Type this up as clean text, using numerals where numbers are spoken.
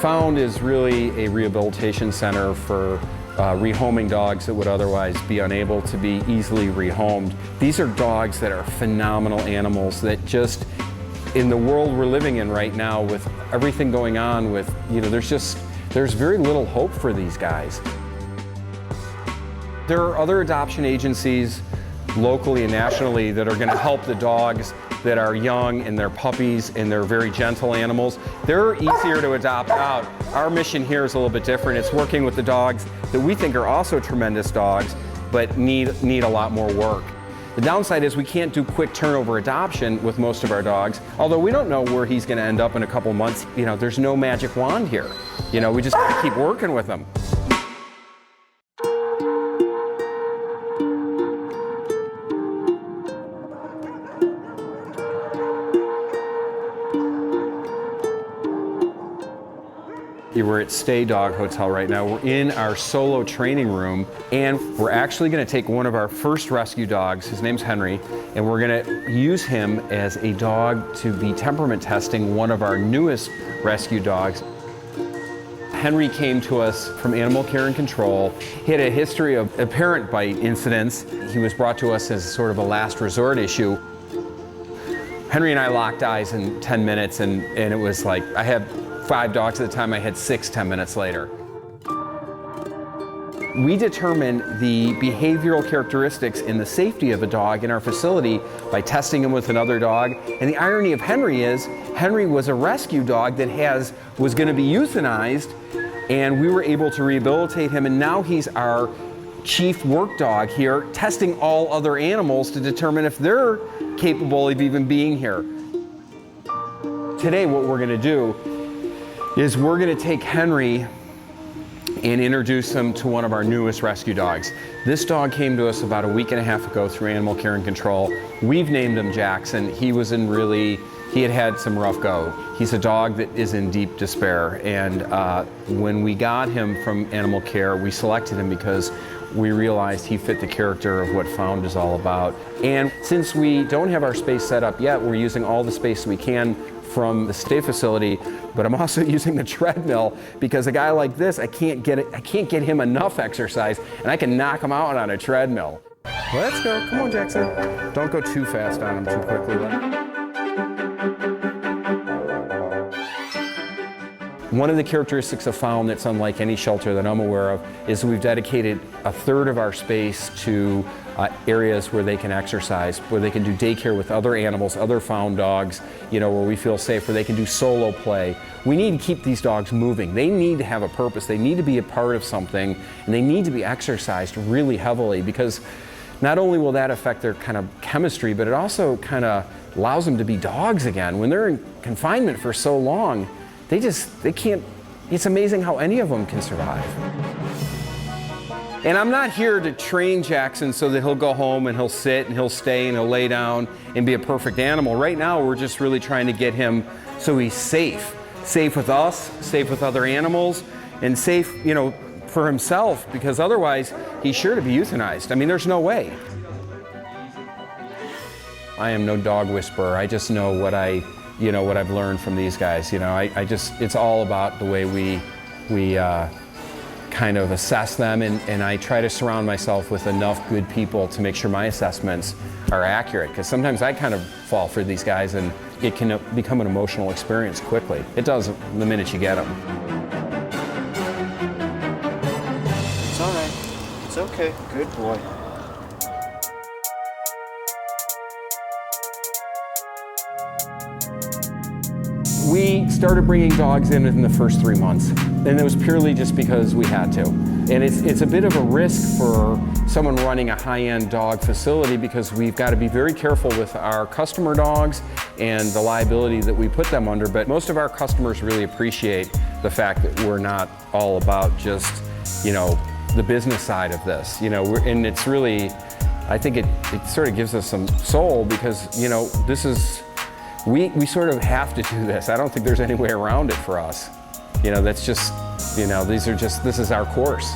Found is really a rehabilitation center for rehoming dogs that would otherwise be unable to be easily rehomed. These are dogs that are phenomenal animals that just, in the world we're living in right now with everything going on with, there's very little hope for these guys. There are other adoption agencies locally and nationally that are going to help the dogs that are young and they're puppies and they're very gentle animals. They're easier to adopt out. Our mission here is a little bit different. It's working with the dogs that we think are also tremendous dogs, but need a lot more work. The downside is we can't do quick turnover adoption with most of our dogs, although we don't know where he's going to end up in a couple months. There's no magic wand here. We just have to keep working with him. We're at Stay Dog Hotel right now. We're in our solo training room, and we're actually going to take one of our first rescue dogs. His name's Henry, and we're going to use him as a dog to be temperament testing one of our newest rescue dogs. Henry came to us from Animal Care and Control. He had a history of apparent bite incidents. He was brought to us as sort of a last resort issue. Henry and I locked eyes in 10 minutes, and it was like, I had 5 dogs at the time, I had 6 10 minutes later. We determine the behavioral characteristics and the safety of a dog in our facility by testing him with another dog. And the irony of Henry is, Henry was a rescue dog that was going to be euthanized, and we were able to rehabilitate him, and now he's our chief work dog here, testing all other animals to determine if they're capable of even being here. Today, what we're going to do is we're going to take Henry and introduce him to one of our newest rescue dogs. This dog came to us about a week and a half ago through Animal Care and Control. We've named him Jackson. He had some rough go. He's a dog that is in deep despair, and when we got him from Animal Care, we selected him because we realized he fit the character of what Found is all about. And since we don't have our space set up yet, we're using all the space we can from the Stay facility, but I'm also using the treadmill because a guy like this, I can't get him enough exercise, and I can knock him out on a treadmill. Let's go. Come on, Jackson. Don't go too fast on him too quickly. One of the characteristics of Found that's unlike any shelter that I'm aware of is we've dedicated a third of our space to areas where they can exercise, where they can do daycare with other animals, other Found dogs, where we feel safe, where they can do solo play. We need to keep these dogs moving. They need to have a purpose. They need to be a part of something, and they need to be exercised really heavily, because not only will that affect their kind of chemistry, but it also kind of allows them to be dogs again. When they're in confinement for so long, they can't, it's amazing how any of them can survive. And I'm not here to train Jackson so that he'll go home and he'll sit and he'll stay and he'll lay down and be a perfect animal. Right now, we're just really trying to get him so he's safe. Safe with us, safe with other animals, and safe, for himself, because otherwise, he's sure to be euthanized. I mean, there's no way. I am no dog whisperer. I just know what I've learned from these guys. It's all about the way we kind of assess them, and I try to surround myself with enough good people to make sure my assessments are accurate, because sometimes I kind of fall for these guys, and it can become an emotional experience quickly. It does the minute you get them. It's all right. It's okay. Good boy. We started bringing dogs in the first 3 months, and it was purely just because we had to. And it's a bit of a risk for someone running a high-end dog facility, because we've got to be very careful with our customer dogs and the liability that we put them under. But most of our customers really appreciate the fact that we're not all about just, the business side of this. And it's really, I think it sort of gives us some soul, because, this is, we sort of have to do this. I don't think there's any way around it for us. That's just, this is our course.